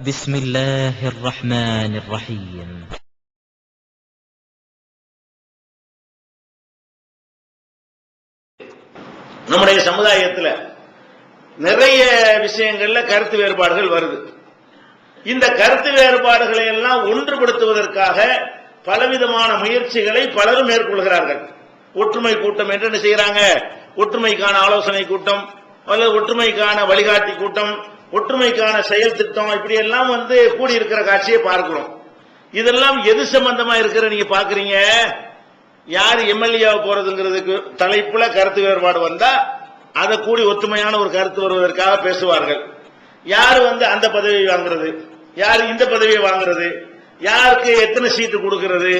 بسم الله الرحمن الرحيم. நம்முடைய சமுதாயத்தில் நிறைய விஷயங்கள்ல கருத்து வேறுபாடுகள் வருது. இந்த கருத்து வேறுபாடுகளை எல்லாம் ஒன்றுபடுத்துவதற்காக பலவிதமான முயற்சிகளை பலரும் மேற்கொள்கிறார்கள். ஒற்றுமை கூட்டம் என்று என்ன செய்யறாங்க? ஒற்றுமைக்கான ஆலோசனை கூட்டம், அல்லது ஒற்றுமைக்கான வழிகாட்டி கூட்டம், ஒற்றுமைக்கான செயல் திட்டம், இப்படி எல்லாம் கூடியிருக்கிற காட்சியை பார்க்கிறோம். இதெல்லாம் எது சம்பந்தமா இருக்கிற நீங்க பாக்குறீங்க? யார் எம்எல்ஏ போறதுங்கிறதுக்கு தலைப்புல கருத்து வேறுபாடு வந்தா அதை கூடி ஒற்றுமையான ஒரு கருத்து வருவதற்காக பேசுவார்கள். யார் அந்த பதவி வாங்குறது, யார் இந்த பதவியை வாங்குறது, யாருக்கு எத்தனை சீட்டு கொடுக்கிறது,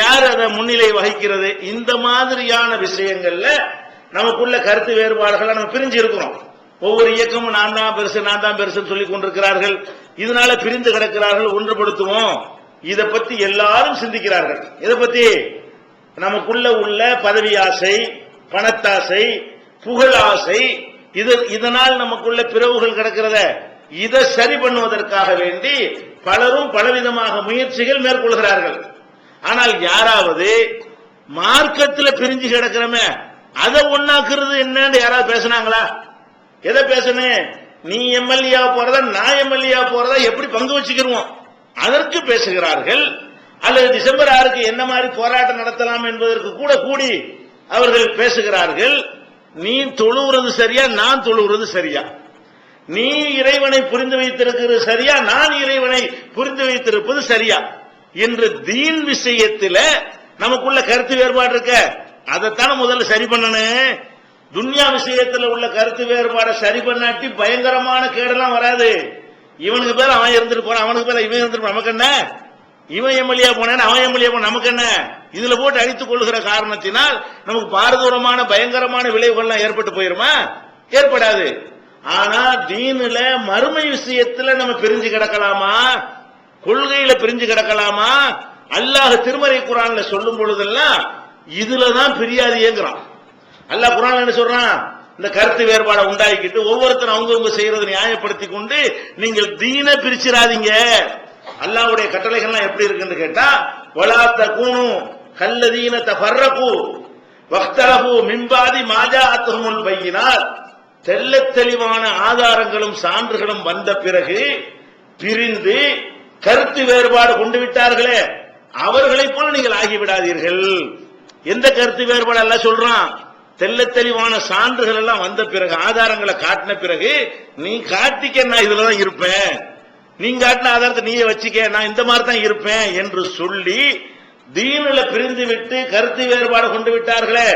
யார் அதை முன்னிலை வகிக்கிறது, இந்த மாதிரியான விஷயங்கள்ல நமக்குள்ள கருத்து வேறுபாடுகளை நம்ம பிரிஞ்சு இருக்கிறோம். ஒவ்வொரு இயக்கமும் நான் தான் பெருசுன்னு சொல்லிக் கொண்டிருக்கிறார்கள். இதனால பிரிந்து கிடக்கிறார்கள். ஒன்றுபடுத்துவோம். இதை பத்தி எல்லாரும் சிந்திக்கிறார்கள். இதை பத்தி நமக்குள்ள உள்ள பதவி ஆசை, பணத்தாசை, புகழாசை, இதனால் நமக்குள்ள பிளவுகள் கிடக்கிறத இதை சரி பண்ணுவதற்காக வேண்டி பலரும் பலவிதமாக முயற்சிகள் மேற்கொள்கிறார்கள். ஆனால் யாராவது மார்க்கத்தில் பிரிஞ்சு கிடக்கிறமே அதை ஒன்னாக்குறது என்னன்னு யாராவது பேசினாங்களா? எதை பேசணும்? நீ எம்எல்ஏ போறதா நான் எம்எல்ஏ போறதா எப்படி பங்கு வச்சுக்கிறோம் அதற்கு பேசுகிறார்கள். அல்லது டிசம்பர் 6க்கு என்ன மாதிரி போராட்டம் நடத்தலாம் என்பதற்கு கூட கூடி அவர்கள் பேசுகிறார்கள். நீ தொழுகிறது சரியா, நான் தொழுகிறது சரியா, நீ இறைவனை புரிந்து வைத்திருக்கிறது சரியா, நான் இறைவனை புரிந்து வைத்திருப்பது சரியா என்று தீன் விஷயத்தில் நமக்குள்ள கருத்து வேறுபாடு இருக்க, அதைத்தான முதல்ல சரி பண்ணணும். துன்யா விஷயத்தில் உள்ள கருத்து வேறுபாடை சரி பண்ணாட்டி பயங்கரமான கேடெல்லாம் வராது. இவனுக்கு பேர் அவன் இருந்துட்டு போறான், அவனுக்கு பேர் இவன் இருந்துட்டு நமக்கு என்ன, இவன் எம்எல்ஏ போன அவன் எம்எல்ஏ போன நமக்கு என்ன, இதுல போட்டு அடித்துக் கொள்ளுகிற காரணத்தினால் நமக்கு பாரதூரமான பயங்கரமான விளைவுகள்லாம் ஏற்பட்டு போயிருமா? ஏற்படாது. ஆனா தீனுல மறுமை விஷயத்துல நம்ம பிரிஞ்சு கிடக்கலாமா? கொள்கையில பிரிஞ்சு கிடக்கலாமா? அல்லாஹ் திருமறை குர்ஆன்ல சொல்லும் பொழுதெல்லாம் இதுலதான் பிரியாதியேங்கிறான். அல்லாஹ் குர்ஆன்ல என்ன சொல்றான்? இந்த கருத்து வேறுபாடை உண்டாக்கிட்டு ஒவ்வொருத்தரும் அவங்கவுங்க செய்யறதை நியாயப்படுத்தி கொண்டு நீங்கள் தீனை பிரிச்சிடாதீங்க. அல்லாஹ்வுடைய கட்டளைகள்லாம் எப்படி இருக்குன்னு கேட்டா, வலா தகூனு கல்லதீன தஃபர்ரகு வக்தலஹு மின் பாதி மா ஜாஅத்துஹுல் பையினாத், தெள்ளத் தெளிவான ஆதாரங்களும் சான்றுகளும் வந்த பிறகு பிரிந்து கருத்து வேறுபாடு கொண்டு விட்டார்களே அவர்களைப் போல நீங்கள் ஆகிவிடாதீர்கள். எந்த கருத்து வேறுபாடு எல்லாம் சொல்றான்? தெள்ளத் தெளிவான சான்றுகள் எல்லாம் வந்த பிறகு, ஆதாரங்களை காட்டின பிறகு நீ காட்டிக்க, நான் இதுலதான் இருப்பேன், நீ காட்டின ஆதாரத்தை நீயே வச்சுக்க, நான் இந்த மாதிரி தான் இருப்பேன் என்று சொல்லி தீனில பிரிந்து விட்டு கருத்து வேறுபாடு கொண்டு விட்டார்களே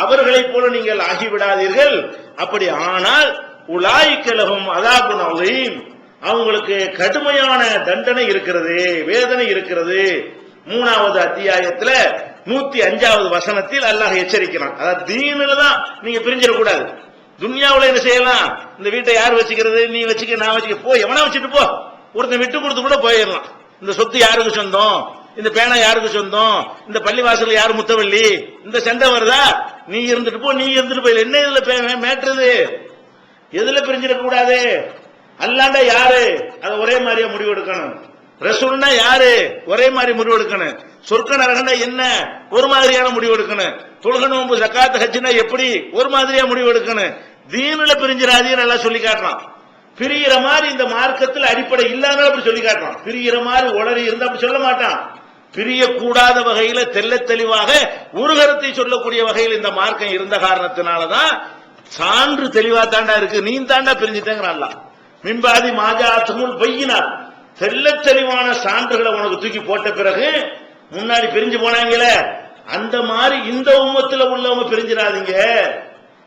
அவர்களைப் போல நீங்கள் ஆகிவிடாதீர்கள். அப்படி ஆனால் உலாயிக்கலகும் அதாபுன் அலீம், அவங்களுக்கு கடுமையான தண்டனை இருக்கிறது, வேதனை இருக்கிறது. 3வது அத்தியாயத்தில் 105வது வசனத்தில் அல்லாஹ் எச்சரிக்கிறான். அதாவது தீனில தான் நீங்க பிரிஞ்சிடக்கூடாது. துன்யாவுல என்ன செய்யலாம்? இந்த வீட்டை யார் வச்சுக்கிறது, நீ வச்சுக்க, நான் வச்சுக்க, போ, எவனா வச்சுட்டு போ, ஒருத்தன் விட்டு கொடுத்து கூட போயிடலாம். இந்த சொத்து யாருக்கு சொந்தம், இந்த பேனா யாருக்கு சொந்தம், இந்த பள்ளிவாசல் யாரு முத்தவள்ளி, இந்த சண்டை வருதா, நீ இருந்துட்டு போ, நீ இருந்துட்டு போய், என்ன இதுல மேட்டுறது? எதுல பிரிஞ்சிடக் கூடாது? அல்லாண்டா யாரு அதை ஒரே மாதிரியா முடிவு எடுக்கணும். ரசூல்னா யாரு ஒரே மாதிரி முடிவு எடுக்கணும். சொர்க்க நரகனா என்ன ஒரு மாதிரியான முடிவு எடுக்கணும். தொழுகை நோன்பு ஜகாத் ஹஜ்னா எப்படி ஒரு மாதிரியா முடிவு எடுக்கணும். தீனுல பிரிஞ்சிராதீன்னு எல்லாம் சொல்லி காட்டுறான். பிரிகிற மாதிரி இந்த மார்க்கத்தில் அடிப்படை இல்லாத அப்படி சொல்லி காட்டுறான். பிரிகிற மாதிரி உளறி இருந்தா அப்படி சொல்ல மாட்டான். பிரியக்கூடாத வகையில தெள்ளத் தெளிவாக ஒரு கருத்தை சொல்லக்கூடிய வகையில் இந்த மார்க்கம் இருந்த காரணத்தினாலதான் சான்று தெளிவா தாண்டா இருக்கு, நீ தாண்டா பிரிஞ்சுட்டேங்கிறான். மின்பாதி மாஜாத்துமுல் பையினார், தெள்ளத் தெளிவான சான்றுகளை உனக்கு தூக்கி போட்ட பிறகு முன்னாடி பிரிஞ்சு போனாங்களே அந்த மாதிரி இந்த உம்மத்துல உள்ளவங்க பிரிஞ்சிடாதீங்க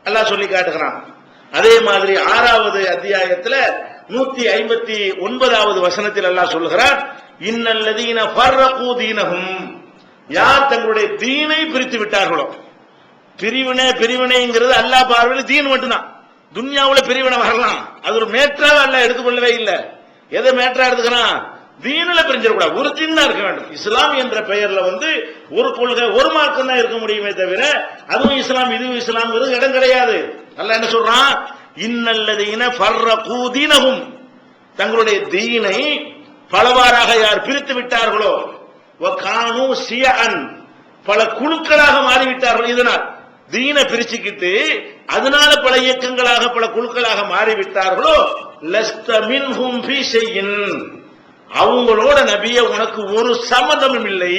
எல்லாம் சொல்லி காட்டுகிறான். அதே மாதிரி 6வது அத்தியாயத்தில் 159வது வசனத்தில் அல்லாஹ் சொல்கிறான், இன்னல்லதீன ஃபர்ரகு தீனஹும், யார் தங்களுடைய தீனை பிரித்து விட்டார்களோ. பிரிவினைங்கிறது அல்லாஹ் பார்வையில் தீன் மட்டும்தான். துன்யாவுல பிரிவினை வரலாம், அது ஒரு மேற்றாக அல்லாஹ் எடுத்துக்கொள்ளவே இல்லை. எதை மேற்றா எடுத்துக்கிறான்? தீனில பிரிஞ்சிடக்கூடாது, ஒரு தீனா இருக்க வேண்டும். இஸ்லாம் என்ற பெயர்ல ஒரு கொள்கை ஒரு மார்க்கம் தான் இருக்க முடியுமே தவிர அதுவும் இஸ்லாம் இதுவும் இஸ்லாம் இடம் கிடையாது. அல்லாஹ் என்ன சொல்றான்? இன்னல்லதீன ஃபர்ரகு தீனஹும், தங்களுடைய தீனை பலவாறாக யார் பிரித்து விட்டார்களோ, வகானு ஷியஅன், பல குழுக்களாக மாறிவிட்டார்கள். இதனால் தீனை பிரிச்சுக்கிட்டு அதனால பல இயக்கங்களாக பல குழுக்களாக மாறிவிட்டார்களோ, லஸ்த மின்ஹும் ஃபீ ஷைஇன், அவங்களோட நபியே உனக்கு ஒரு சம்பந்தமும் இல்லை.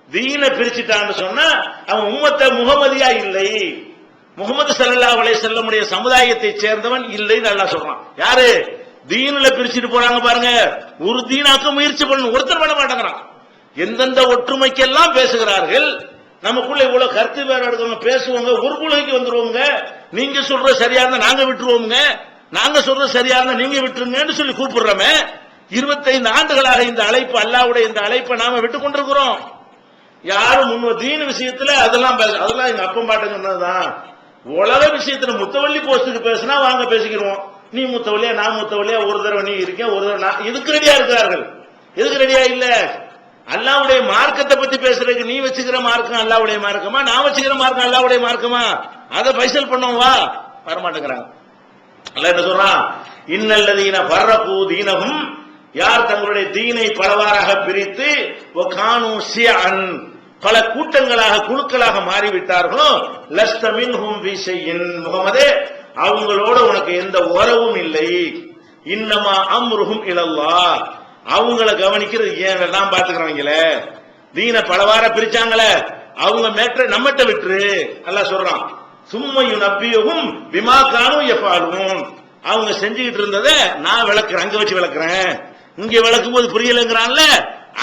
தீனை பிரிச்சுட்டான்னு சொன்னா அவன் உம்மத்த முகமதியா இல்லை, முகமது ஸல்லல்லாஹு அலைஹி வஸல்லம் உடைய சமுதாயத்தை சேர்ந்தவன் இல்லைன்னு அல்லாஹ் சொல்றான். யாரு தீனுல பிரிச்சுட்டு போறாங்க பாருங்க, ஒரு தீனாக்க முயற்சி பண்ணணும், ஒருத்தர் பண்ண மாட்டேங்கிறான். எந்தெந்த ஒற்றுமைக்கெல்லாம் பேசுகிறார்கள், நமக்குள்ள இவ்வளவு கருத்து வேற எடுக்கவங்க பேசுவாங்க, ஒரு கொள்கைக்கு வந்துருவோங்க. நீங்க சொல்றது சரியா இருந்தா நாங்க விட்டுருவோங்க, நாங்க சொல்றது சரியா இருந்தா நீங்க விட்டுருங்கன்னு சொல்லி கூப்பிடுறோமே. 25 ஆண்டுகளாக இந்த அழைப்பு, அல்லாஹ்வுடைய இந்த அழைப்பை நாம விட்டு கொண்டிருக்கிறோம். யாரும் தீன் விஷயத்துல அதெல்லாம் எங்க அப்பம் பாட்டுங்கதான். உலக விஷயத்துல முத்தவள்ளி போஸ்டுக்கு பேசினா வாங்க பேசிக்கிறோம். நீ முத்தவள்ளியா நான் முத்தவள்ளியா, ஒரு தடவை நீ இருக்க ஒரு தடவை நான், இதுக்கு ரெடியா இருக்கிறார்கள். எதுக்கு ரெடியா இல்ல? அல்லாஹ்வுடைய மார்க்கத்தை பத்தி பேசுறதுக்கு நீ வச்சுக்கிற மார்க்கம் அல்லாஹ்வுடைய மார்க்கமா, நான் வச்சுக்கிற மார்க்கம் அல்லாஹ்வுடைய மார்க்கமா, அதை பைசல் பண்ணோம் வா, வரமாட்டேங்கிறாங்க. அல்லாஹ் என்ன சொல்றான்? இன்னல்லதீன ஃபர்ரகு தீனஹும், யார் தங்களுடைய தீனை பலவாறாக பிரித்து வகானு ஷியஅன், பல கூட்டங்களாக குழுக்களாக மாறிவிட்டார்களோ, லஸ்த மின்ஹும் ஃபீ ஷைஇன், முஹம்மதே அவங்களோட உனக்கு எந்த உறவும் இல்லை. இன்னமா அம்ருஹும் இலல்லாஹ், அவங்கள கவனிக்கிறது ஏன் எல்லாம் பாத்துக்கிறவங்களே. தீன பலவார பிரிச்சாங்களே, அவங்க மேட்ரை நம்மகிட்ட விட்டுரு அல்லாஹ் சொல்றான். சும்மையு நபியுகும் பிமா கானு யஃபாலூன், அவங்க செஞ்சுக்கிட்டு இருந்ததை நான் விளக்குறேன், அங்க வச்சு விளக்குறேன். இங்க விளக்கும் போது புரியலங்கிறான்ல,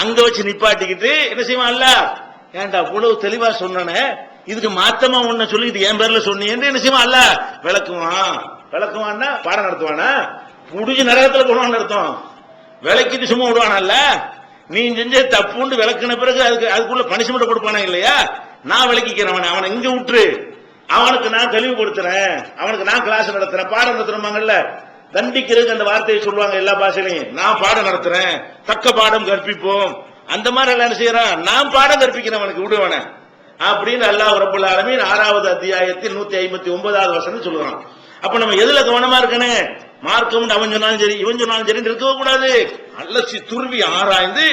அங்க வச்சு நிப்பாட்டிக்கிட்டு என்ன செய்வான் அல்லாஹ்? ஏன்டா இவ்வளவு தெளிவா சொன்னனே, இதுக்கு மாத்தமா ஒன்ன சொல்லிட்டு என் பேர்ல சொன்னீங்க என்ன செய்வான் அல்லாஹ்? விளக்குவான். விளக்குவான்னா பாடம் நடத்துவானா? புடிச்சு நரகத்துல போடுவான்னு அர்த்தம். விளக்கிட்டு சும்மா விடுவானல்ல, நீ செஞ்ச தப்புண்டு விளக்குன பிறகு அதுக்குள்ள பனிஷ்மெண்ட் கொடுப்பானா இல்லையா? நான் விளக்கிக்கிறவன், அவனை இங்க விட்டுரு, அவனுக்கு நான் தெளிவுபடுத்துறேன், அவனுக்கு நான் கிளாஸ் நடத்துறேன், பாடம் நடத்துறமாங்கல்ல. தண்டிக்கிறதுக்கு அந்த வார்த்தையை சொல்லுவாங்க எல்லா பாஷையிலையும். நான் பாடம் நடத்துறேன், தக்க பாடம் கற்பிப்போம், அந்த மாதிரி எல்லாம் செய்யறான். நான் பாடம் கற்பிக்கிறேன் அவனுக்கு, விடுவான அப்படின்னு அல்லாஹ் ரப்பல் ஆலமீன் 6வது அத்தியாயத்தில் 159வது வசனம் சொல்லுறான். அப்ப நம்ம எதுல கவனமா இருக்கணும்? மார்க்கம் அவன் சொன்னாலும் சரி இவன் சொன்னாலும் சரி இருக்கவே கூடாது. அலசி துருவி ஆராய்ந்து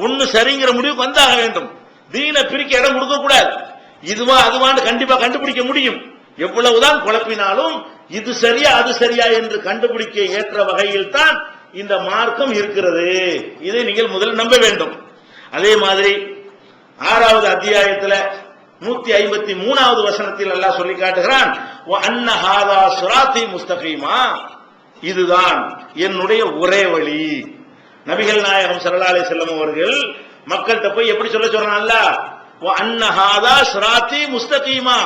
ஒண்ணு சரிங்கிற முடிவுக்கு வந்தாக வேண்டும். தீனை பிரிக்க இடம் கொடுக்க கூடாது. இதுவா அதுவான்னு கண்டிப்பா கண்டுபிடிக்க முடியும். எவ்வளவுதான் குழப்பினாலும் இது சரியா அது சரியா என்று கண்டுபிடிக்க ஏற்ற வகையில் தான் இந்த மார்க்கம் இருக்கிறது. இதை நீங்கள் முதல் நம்ப வேண்டும். அதே மாதிரி 6வது அத்தியாயத்தில் 153வது வசனத்தில் அல்லாஹ் சொல்லி காட்டுகிறான், அன்ன ஹாதா சிராத்தி முஸ்தகீமா, இதுதான் என்னுடைய ஒரே வழி. நபிகள் நாயகம் ஸல்லல்லாஹு அலைஹி வஸல்லம் அவர்கள் மக்கள்கிட்ட போய் எப்படி சொல்றாங்க? அன்ன ஹாதா சிராத்தி முஸ்தகீமா,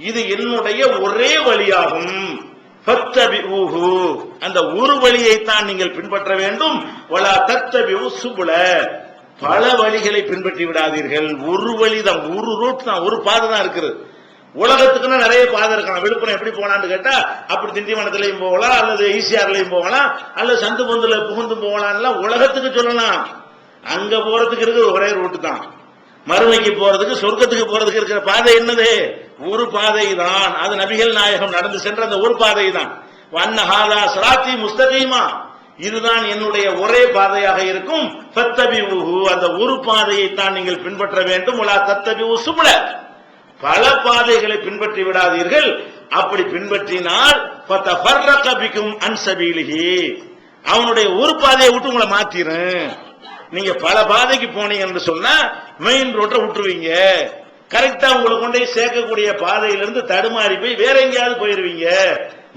இது என்னுடைய ஒரே வழியாகும். ஃபத்தபிஊஹு, அந்த ஒரு வழியைத்தான் நீங்கள் பின்பற்ற வேண்டும். வலா தத்தபிஊ சுபுல, பல வழிகளை பின்பற்றி விடாதீர்கள். ஒரு வழிதான், ஒரு ரூட் தான், ஒரு பாதை தான் இருக்குது. உலகத்துக்குன்னா நிறைய பாதை இருக்கலாம். விழுப்புரம் எப்படி போனான்னு கேட்டா அப்படி திண்டிவனத்திலையும் போகலாம், அல்லது ஈசிஆர்லையும் போகலாம், அல்லது சந்து பொந்துல புகுந்து போகலாம். உலகத்துக்கு சொல்லலாம், அங்க போறதுக்கு இருக்கிற ஒரே ரூட்டு தான். மறுமைக்கு போறதுக்கு சொர்க்கத்துக்கு போறதுக்கு இருக்கிற பாதை என்னது? ஒரு பாதை தான். அது நபிகள் நாயகம் நடந்து சென்ற அந்த ஒரு பாதை தான். வன்னஹாதா சிராத்தி முஸ்தகீமா, இதுதான் என்னுடைய ஒரே பாதையாக இருக்கும். ஃபத்தபிஊஹு, அந்த ஒரு பாதையை தான் நீங்கள் பின்பற்ற வேண்டும். வலா தத்தபிஊ சுபுல, பல பாதைகளை பின்பற்றி விடாதீர்கள். அப்படி பின்பற்றினால் ஃபதஃபர்ரக பிகும் அன் சபீலிஹி, அவனுடைய ஒரு பாதையை விட்டு உங்களை மாத்திரும். நீங்க பல பாதைக்கு போனீங்க என்று சொன்னா மெயின் ரோட்டை விட்டுருவீங்க. கரெக்டா உங்களை கொண்டே சேர்க்கக்கூடிய பாதையிலிருந்து தடுமாறி போய் வேற எங்கேயாவது போயிருவீங்க.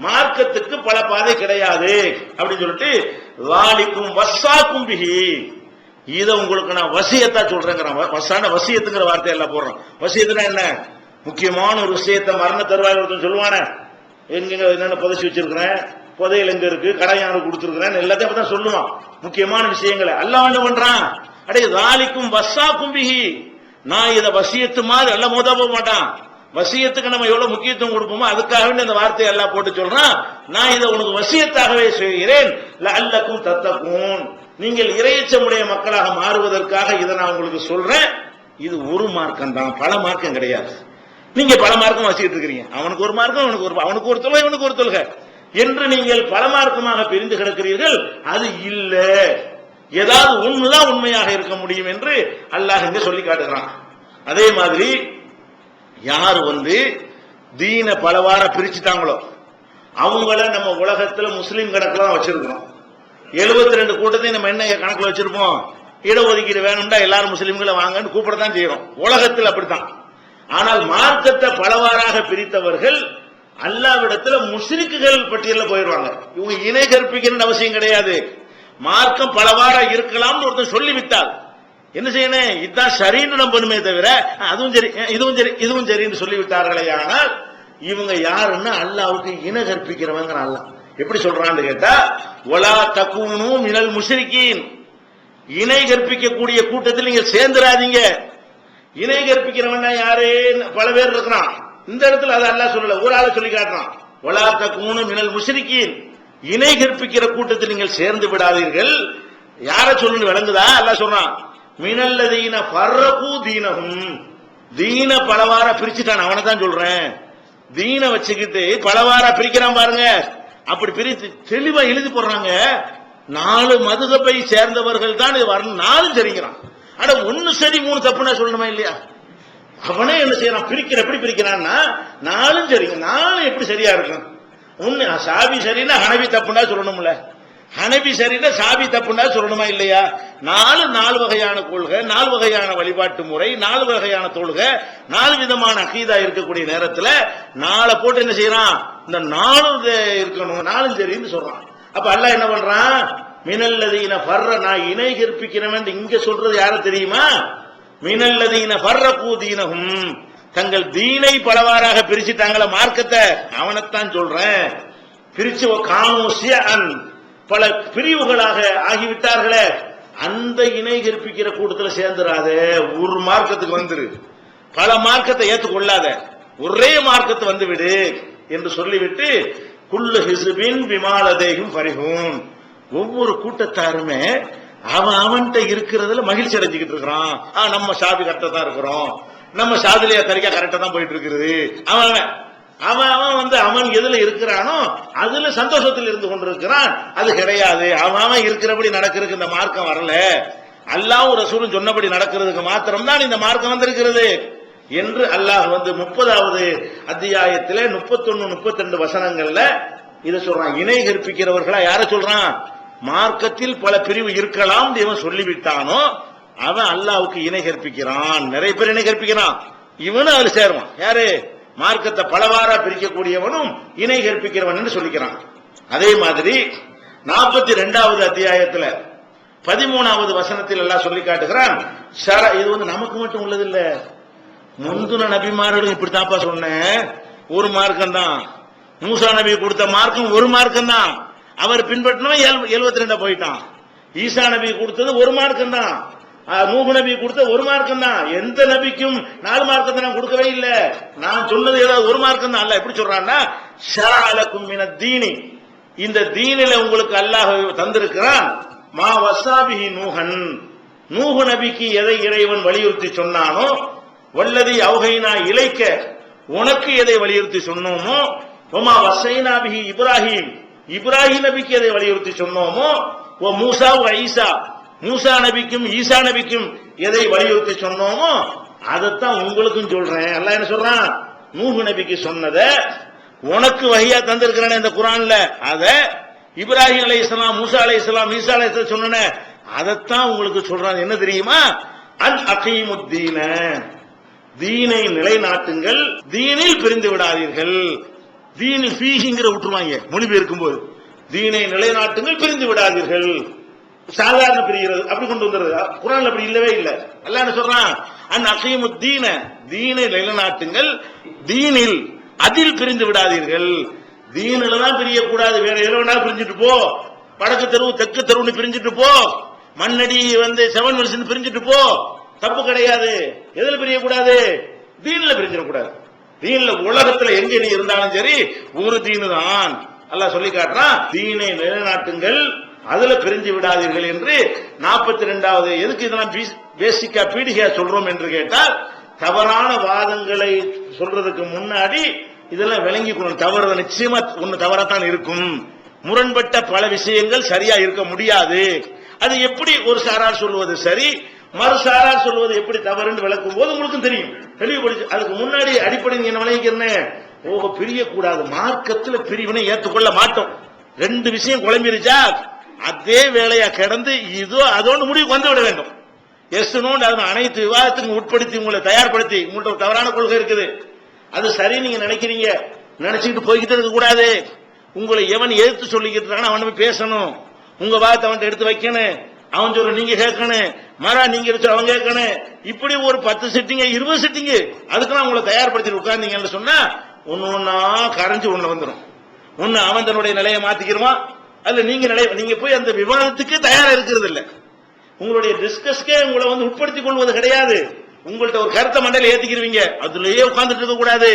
மார்க்கத்துக்கு பல பாதை கிடையாது அப்படின்னு சொல்லிட்டு வாலிக்கும் வஸ்ஸாக்கும் பிஹி, இத உங்களுக்கு நான் வசியத்தா சொல்றேங்கிறான். வசான வசியத்துங்கிற வார்த்தை எல்லாம் போடுறோம். வசியத்துனா என்ன? முக்கியமான ஒரு விஷயத்தை மரண தருவாய் ஒருத்தன் சொல்லுவானே, எங்க என்னென்ன புதைச்சி வச்சிருக்கிறேன், புதையல் எங்க இருக்கு, கடையான கொடுத்துருக்கிறேன், எல்லாத்தையும் அப்பதான் சொல்லுவான். முக்கியமான விஷயங்களை அல்லாஹ் என்ன பண்றான்? அடே வாலிக்கும் வஸ்ஸாக்கும் பிஹி, நான் இதை வசியத்து மாதிரி எல்லாம் மோதா போக மாட்டான். வசியத்துக்கு நம்ம எவ்வளவு முக்கியத்துவம் கொடுப்போமோ அதுக்காகவே இந்த வார்த்தையை எல்லாம் போட்டு சொல்றான். நான் இதை உனக்கு வசியத்தாகவே செய்கிறேன், லஅல்லக்கும் தத்தகூன், நீங்கள் இறையச்சமுடைய மக்களாக மாறுவதற்காக இதை நான் உங்களுக்கு சொல்றேன். இது ஒரு மார்க்கம் தான், பல மார்க்கம் கிடையாது. நீங்க பல மார்க்கம் வச்சுக்கிட்டு இருக்கிறீங்க. அவனுக்கு ஒரு மார்க்கம், அவனுக்கு ஒரு தொழுகை, இவனுக்கு ஒரு தொழுகை. என்று நீங்கள் பலமார்க்கமாக பிரிந்து கிடக்கிறீர்கள். அது இல்ல, ஏதாவது ஒண்ணுதான் உண்மையாக இருக்க முடியும் என்று அல்லாஹ் இங்க சொல்லி காட்டுகிறான். அதே மாதிரி யார் தீன பலவார பிரிச்சுட்டாங்களோ அவங்கள நம்ம உலகத்துல முஸ்லீம் கணக்குல தான் வச்சிருக்கிறோம். 72 கூட்டத்தையும் நம்ம என்ன கணக்குல வச்சிருப்போம்? இடஒதுக்கீடு வேணும்டா எல்லாரும் முஸ்லீம்களை வாங்கன்னு கூப்பிடத்தான் செய்யறோம். உலகத்தில் அப்படித்தான். ஆனால் மார்க்கத்தை பலவாறாக பிரித்தவர்கள் அல்லாஹ்விடத்துல முஸ்லிக்குகள் பட்டியலில் போயிடுவாங்க. இவங்க இணை கற்பிக்கணும்னு அவசியம் கிடையாது. மார்க்கம் பலவாறா இருக்கலாம்னு ஒருத்தர் சொல்லிவிட்டால் என்ன செய்யணும்? இதுதான் சரின்னு நம்பணுமே தவிர அதுவும் சரி இதுவும் சரி இதுவும் சரின்னு சொல்லிவிட்டார்களே. ஆனால் இவங்க யாருன்னா அல்லாஹ்வுக்கு இணை கற்பிக்கிறவங்க. அல்லாஹ் எப்படி சொல்றான்னு கேட்டா, வலா தகூனு மினல் முஷ்ரிகீன், இணை கற்பிக்கக்கூடிய கூட்டத்தில் நீங்க சேர்ந்துராதீங்க. இணை கற்பிக்கிறவன் யாரு? பல பேர் இருக்கிறான். இந்த இடத்துல அதை அல்லாஹ் சொல்லல, ஒரு ஆளை சொல்லி காட்டுறான். வலா தகூனு மினல் முஷ்ரிகீன், இணை கற்பிக்கிற கூட்டத்தில் நீங்கள் சேர்ந்து விடாதீர்கள். யார சொல்லுன்னு விளங்குதா? அல்லாஹ் சொல்றான், மினல்லதீன ஃபர்ரகு தீனஹும், தீன பலவார பிரிச்சுட்டான். அவனை தான் சொல்றேன். தீன வச்சுக்கிட்டு பலவாரா பிரிக்கிறான் பாருங்க. அப்படி பிரித்து தெளிவா எழுதி போடுறாங்க. 4 மதுகபை சேர்ந்தவர்கள் தான் இது வரணும், 4 சரிங்கிறான். ஆனா 1 சரி 3 தப்புனா சொல்லணுமா இல்லையா? அவனே என்ன செய்யறான்? எப்படி பிரிக்கிறான்னா 4 சரிங்க, 4 எப்படி சரியா இருக்கும்? ஒண்ணு சாபி சரின்னா ஹனபி தப்புனா சொல்லணும்ல, ஹனபி சரின்னா சாபி தப்புனா சொல்லணுமா இல்லையா? 4 வகையான கொள்கை, 4 வகையான வழிபாட்டு முறை, 4 வகையான தொழுகை, 4 விதமான அகீதா இருக்கக்கூடிய நேரத்தில் 4 போட்டு என்ன செய்யறான்? இந்த 4 இருக்கணும், 4 சரின்னு சொல்றான். அப்ப அல்லாஹ் என்ன பண்றான்? மினல்லதீன ஃபர்ர, நான் இணை கற்பிக்கிறவன் இங்க சொல்றது யாரு தெரியுமா? மினல்லதீன ஃபர்ரகு தீனஹும், தங்கள் தீனை பலவாறாக பிரிச்சுட்டாங்கள மார்க்கத்தை, அவனைத்தான் சொல்றேன். பிரிச்சு கானூசியன், பல பிரிவுகளாக ஆகிவிட்டார்களே, அந்த இணை கற்பிக்கிற கூட்டத்தில் சேர்ந்துராத. ஒரு மார்க்கத்துக்கு வந்துரு, பல மார்க்கத்தை ஏற்றுக்கொள்ளாத, ஒரே மார்க்கத்தை வந்து விடு என்று சொல்லிவிட்டு, குல்லு ஹிஸ்பின் பிமா லதைஹிம் ஃபரிஹூன், ஒவ்வொரு கூட்டத்தாருமே அவன்கிட்ட இருக்கிறதுல மகிழ்ச்சி அடைஞ்சுக்கிட்டு இருக்கிறான். நம்ம ஷாபி கரெக்டா தான் இருக்கிறோம், நம்ம ஷாதிலியா தரிகா கரெக்டா தான் போயிட்டு இருக்குது. அவன் எதுல இருக்கிறானோ அதுல சந்தோஷத்தில் இருந்து கொண்டிருக்கிறான். அது கிடையாது, அவன் இருக்கிறபடி நடக்கிறதுக்கு இந்த மார்க்கம் வரல, அல்லாஹ்வும் ரசூலும் சொன்னபடி நடக்கிறதுக்கு மாத்திரம் தான் இந்த மார்க்கம் வந்திருக்கிறது என்று அல்லாஹ் 30வது அத்தியாயத்தில் 31, 32 வசனங்கள்ல இதை சொல்றான். இணை கற்பிக்கிறவர்களா யார சொல்றான்? மார்க்கத்தில் பல பிரிவு இருக்கலாம் இவன் சொல்லிவிட்டானோ அவன் அல்லாஹ்வுக்கு இணை கற்பிக்கிறான். நிறைய பேர் இணை கற்பிக்கிறான், இவனும் அதுல சேருவான். யாரு? மார்க்கத்தை பலவாரா பிரிக்கக்கூடியவனும் இணை கற்பிக்கிறவன் என்று சொல்லிக்கிறான். அதே மாதிரி 42வது அத்தியாயத்தில் 13வது வசனத்தில் எல்லாம் சொல்லி காட்டுகிறான். இது நமக்கு மட்டும் உள்ளது இல்ல, முந்துன நபிமார்களும் இப்படித்தாப்பா சொன்னேன். ஒரு மார்க்கம் தான். மூசா நபி கொடுத்த மார்க்கம் ஒரு மார்க்கம் தான், அவர் பின்பற்றினவன் 72 போயிட்டான். ஈசா நபி கொடுத்தது ஒரு மார்க்கம் தான், நூஹ் நபி கொடுத்த ஒரு மார்க்கம் தான். எந்த நபிக்கும் 4 மார்க்கத்தை நான் கொடுக்கவே இல்லை, நான் சொன்னது ஏதாவது ஒரு மார்க்கம் தான். அல்லாஹ் எப்படி சொல்றான்னா, ஷரஅலக்கும் மினத் தீனி, இந்த தீனில உங்களுக்கு அல்லாஹ் தந்திருக்கிறான். மா வஸாபிஹி நூஹன், நூஹ் நபிக்கு எதை இறைவன் வலியுறுத்தி சொன்னானோ, வல்லதி அவ்ஹைனா இலைக்க, உனக்கு எதை வலியுறுத்தி சொன்னோமோ, வமா வஸைனா பிஹி இப்ராஹிம், இப்ராஹிம் நபிக்கு எதை வலியுறுத்தி சொன்னோமோ, வ மூசா வ ஈசா, மூசா நபிக்கும் ஈசா நபிக்கும் எதை வலியுறுத்தி சொன்னோமோ அதைத்தான் உங்களுக்கும் சொல்றேன். அல்லாஹ் என்ன சொல்றான்? நூஹ் நபிக்கு சொன்னதை உனக்கு வஹியா தந்திருக்கிறேன் இந்த குர்ஆன்ல, அத இப்ராஹிம் அலைஹிஸ்ஸலாம், மூசா அலைஹிஸ்ஸலாம், ஈசா அலைஹிஸ்ஸலாம் சொன்னன அதைத்தான் உங்களுக்கு சொல்றான். என்ன தெரியுமா? அன் அகீமுத் தீன, தீனை நிலைநாட்டுங்கள், தீனில் பிரிந்து விடாதீர்கள். தீனில் ஃபீஹிங்கிற விட்டுருவாங்க மொழிபெயர்க்கும் போது, தீனை நிலைநாட்டுங்கள் பிரிந்து விடாதீர்கள். சாதாரண பிரிகிறது அப்படி கொண்டு வந்துருது. குர்ஆன்ல அப்படி இல்லவே இல்லை. அல்லாஹ் என்ன சொல்றான்? அன் அகீமுத் தீன, தீனை நிலைநாட்டுங்கள், தீனில் அதில் பிரிந்து விடாதீர்கள். தீனில தான் பிரியக்கூடாது, வேற எதுல வேணாலும் பிரிஞ்சுட்டு போ, வடக்கு தெருவு தெற்கு தெருவுன்னு பிரிஞ்சுட்டு போ, மண்ணடி 7 வருஷம் பிரிஞ்சுட்டு போ, தப்பு கிடையாது. எதுல பிரியக்கூடாது? தீன்ல பிரிஞ்சிடக்கூடாது. தீன்ல உலகத்துல எங்க நீ இருந்தாலும் சரி ஒரு தீனு தான். அல்லாஹ் சொல்லி காட்டுறான், தீனை நிலைநாட்டுங்கள், அதுல பிரிஞ்சு விடாதீர்கள் என்று. 42வது எதுக்கு இதெல்லாம் பேசிக்கா பீடிகா சொல்றோம் என்று கேட்டால், தவறான வாதங்களை சொல்றதுக்கு முன்னாடி இதெல்லாம் விளங்கி கொள்ளணும். தவறு நிச்சயமா ஒண்ணு தவறாத்தான் இருக்கும். முரண்பட்ட பல விஷயங்கள் சரியா இருக்க முடியாது. அது எப்படி ஒரு சாரார் சொல்வது சரி, மறுசாரார் சொல்வது எப்படி தவறுன்னு விளக்கும் போது உங்களுக்கும் தெரியும், தெளிவுபடுச்சு. அதுக்கு முன்னாடி அடிப்படை நீங்க என்ன விளங்கிக்கிறேன், ஓஹோ பிரியக்கூடாது, மார்க்கத்துல பிரிவினை ஏற்றுக்கொள்ள மாட்டோம். ரெண்டு விஷயம் குழம்பிருச்சா அதே வேலையா கிடந்து இதோ அதோடு முடிவுக்கு வந்து விட வேண்டும். எஸ்னோண்டு அது அனைத்து விவாதத்துக்கும் உட்படுத்தி உங்களை தயார்படுத்தி, உங்கள்ட்ட ஒரு தவறான கொள்கை இருக்குது, அது சரி நீங்க நினைக்கிறீங்க, நினைச்சுக்கிட்டு போய்கிட்டு இருக்க கூடாது. உங்களை எவன் எதிர்த்து சொல்லிக்கிட்டு இருக்கானோ அவன் போய் பேசணும், உங்க வாதத்தை அவன் எடுத்து வைக்கணும், அவன் சொல்ற நீங்க கேட்கணும், மாறா நீங்க இருக்க அவன் கேட்கணும். இப்படி ஒரு 10 சிட்டிங்க 20 சிட்டிங்கு அதுக்கெல்லாம் உங்களை தயார்படுத்தி உட்கார்ந்தீங்கன்னு சொன்னா ஒன்னு ஒன்னா கரைஞ்சு ஒண்ணு வந்துடும். ஒண்ணு அவன் தன்னுடைய நிலையை மாத்திக்கிடுவான், அல்ல நீங்க போய் அந்த விவாதத்துக்கு தயாரா இருக்கிறது இல்ல, உங்களுடைய டிஸ்கஸ்க்கே உங்களை வந்து உட்படுத்திக் கொள்வது கிடையாது. உங்கள்ட்ட ஒரு கருத்தை மண்டையில ஏத்திக்கிருவீங்க, அதுலயே உட்கார்ந்துட்டு இருக்க கூடாது.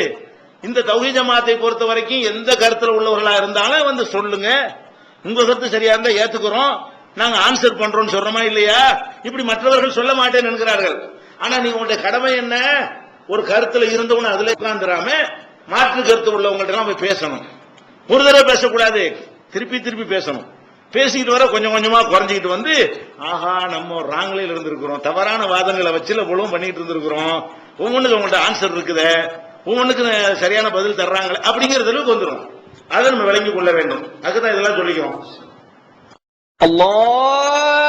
இந்த தௌஹீத் ஜமாத்தை பொறுத்த வரைக்கும் எந்த கருத்துல உள்ளவர்களா இருந்தாலும் வந்து சொல்லுங்க, உங்க கருத்து சரியா இருந்தா ஏத்துக்கிறோம், நாங்க ஆன்சர் பண்றோம்னு சொல்றோமா இல்லையா? இப்படி மற்றவர்கள் சொல்ல மாட்டேன்னு என்கிறார்கள். ஆனா நீங்க உங்களுடைய கடமை என்ன, ஒரு கருத்துல இருந்தவன அதுல உட்கார்ந்துடாம மாற்று கருத்து உள்ளவங்கள்ட்ட எல்லாம் போய் பேசணும். ஒரு தடவை பேசக்கூடாது, திருப்பி திருப்பி பேசணும். பேசிக்கிட்டு வர கொஞ்சம் கொஞ்சமா குறைஞ்சிக்கிட்டு வந்து, ஆஹா நம்ம ராங்கலையில் இருந்திருக்கிறோம், தவறான வாதங்களை வச்சு இவ்வளவும் பண்ணிட்டு இருந்திருக்கிறோம், ஒவ்வொன்றுக்கு உங்கள்ட்ட ஆன்சர் இருக்குது, ஒவ்வொன்றுக்கு சரியான பதில் தர்றாங்களே அப்படிங்கிற அளவுக்கு வந்துடும். அதை நம்ம விளங்கி கொள்ள வேண்டும். அதுதான் இதெல்லாம் சொல்லிக்கிறோம். Allah